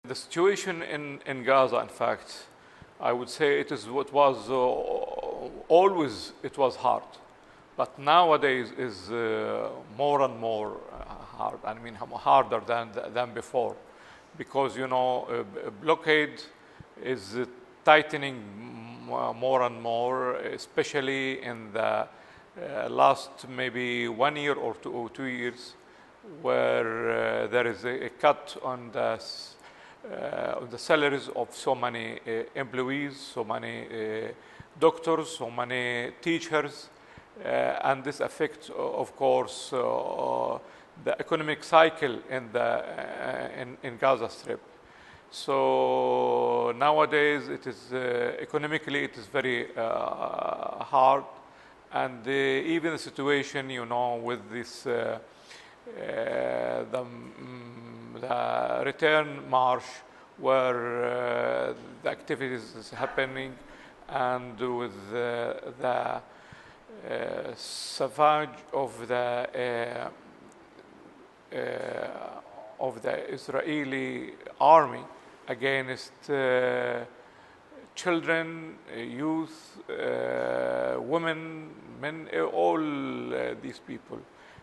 The situation in Gaza, in fact, I would say it is what was always it was hard, but nowadays is more and more hard. I mean, harder than before, because blockade is tightening more and more, especially in the last maybe 1 year or 2 years, where there is a cut on the salaries of so many employees, so many doctors, so many teachers, and this affects, of course, the economic cycle in Gaza Strip. So nowadays, it is economically it is very hard, and even the situation, with this the return march, where the activities is happening, and with the savage of the Israeli army against children, youth, women, men, all these people.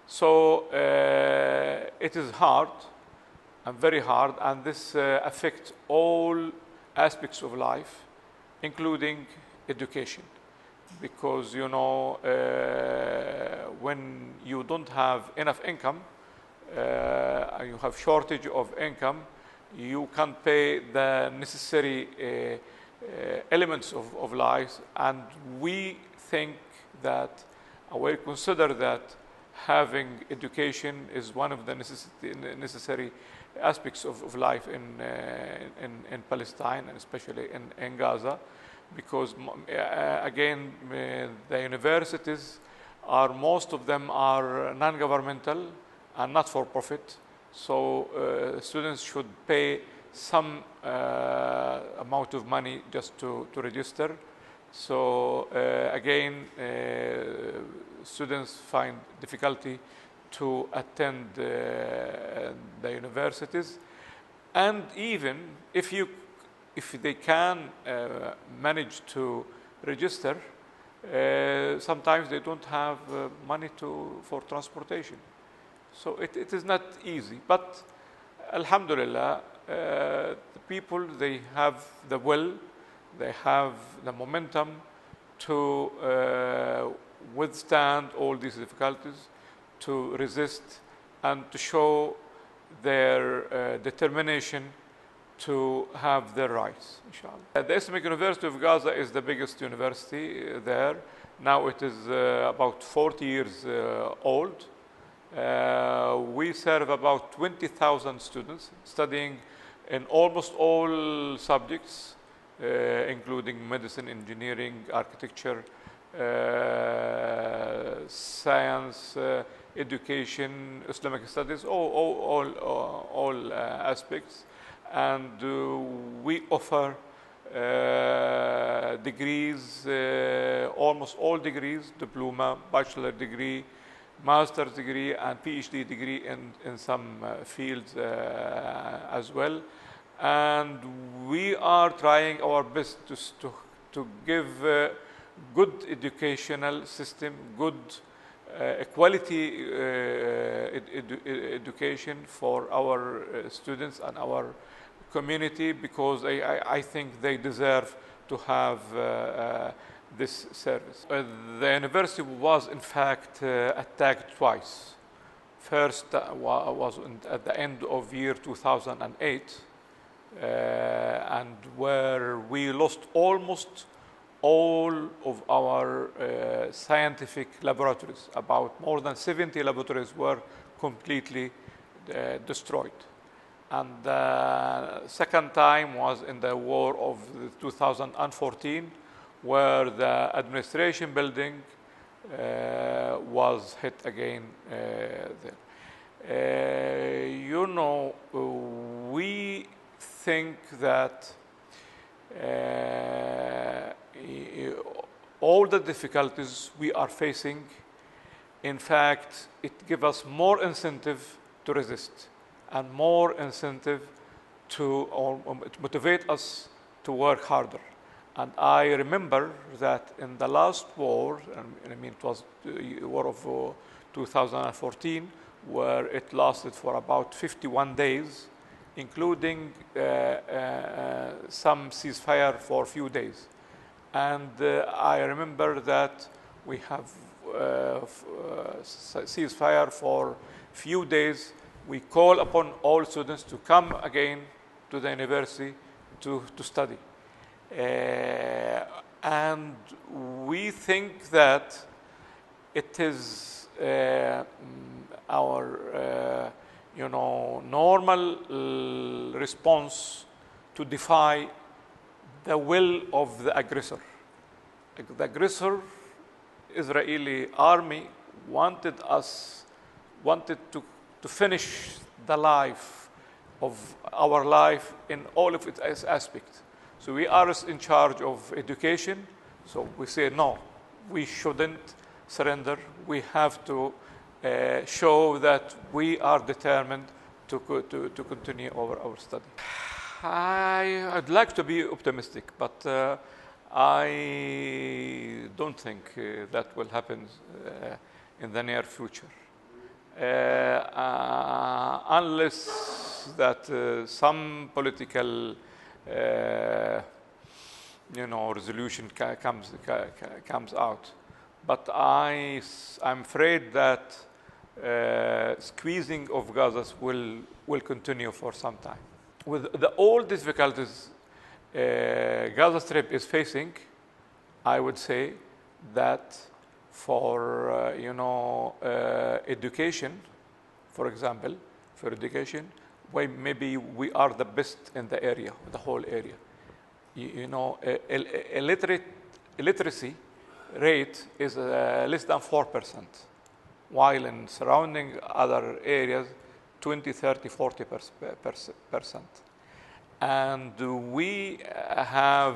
So it is hard and very hard, and this affects all aspects of life, including education, because when you don't have enough income, you have shortage of income, you can't pay the necessary elements of life, and we think that, we consider that having education is one of the necessary aspects of life in Palestine, and especially in Gaza, because again the universities most of them are non-governmental and not for profit, so students should pay some amount of money just to register. So again, students find difficulty to attend the universities, and even if they can manage to register, sometimes they don't have money for transportation. So it is not easy, but alhamdulillah, the people, they have the will, they have the momentum to withstand all these difficulties, to resist, and to show their determination to have their rights, inshallah. The Islamic University of Gaza is the biggest university there. Now it is about 40 years old. We serve about 20,000 students studying in almost all subjects, including medicine, engineering, architecture, science, education, Islamic studies, all aspects. And we offer degrees, almost all degrees, diploma, bachelor degree, master's degree, and PhD degree in some fields as well. And we are trying our best to give good educational system, good quality education for our students and our community, because I think they deserve to have this service. The university was in fact attacked twice. First was at the end of year 2008, and where we lost almost all of our scientific laboratories. About more than 70 laboratories were completely destroyed. And the second time was in the war of 2014, where the administration building was hit again there. We think that all the difficulties we are facing, in fact, it gives us more incentive to resist and more incentive to motivate us to work harder. And I remember that in the last war, I mean, it was the war of 2014, where it lasted for about 51 days, including some ceasefire for a few days. And I remember that we have ceasefire for a few days. We call upon all students to come again to the university to study. And we think that it is our normal response to defy the will of the aggressor. The aggressor, Israeli army, wanted to finish the life of our life in all of its aspects. So we are in charge of education. So we say, no, we shouldn't surrender. We have to show that we are determined to continue our study. I'd like to be optimistic, but I don't think that will happen in the near future. Unless that some political resolution comes out. But I'm afraid that squeezing of Gaza will continue for some time. With all difficulties Gaza Strip is facing, I would say that for education, for example, maybe we are the best in the area, the whole area. Illiteracy rate is less than 4%, while in surrounding other areas, 20, 30, 40%. And we have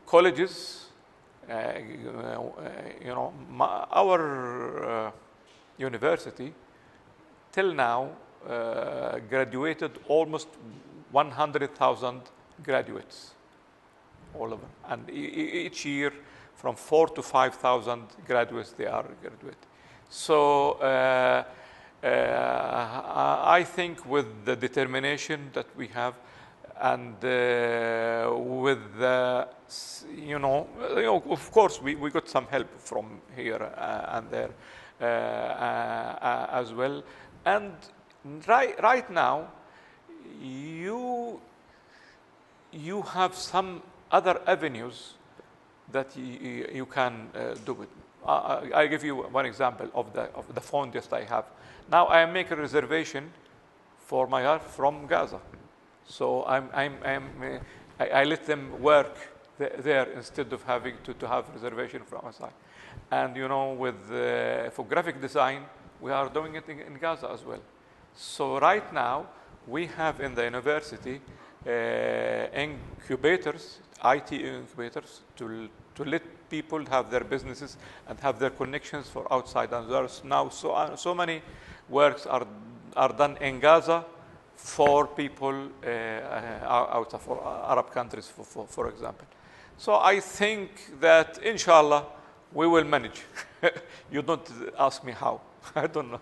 colleges, our university till now graduated almost 100,000 graduates, all of them. And each year from 4,000 to 5,000 graduates they are graduating. So I think with the determination that we have, and with of course we got some help from here and there as well. And right now you have some other avenues that you can do it. I'll give you one example of the phone that I have. Now I make a reservation for my art from Gaza, so I let them work there instead of having to have reservation from outside. And with for graphic design, we are doing it in Gaza as well. So right now we have in the university incubators, IT incubators, to let people have their businesses and have their connections for outside. And there's now so many works are done in Gaza for people out of Arab countries, for example. So I think that inshallah we will manage. You don't ask me how. I don't know.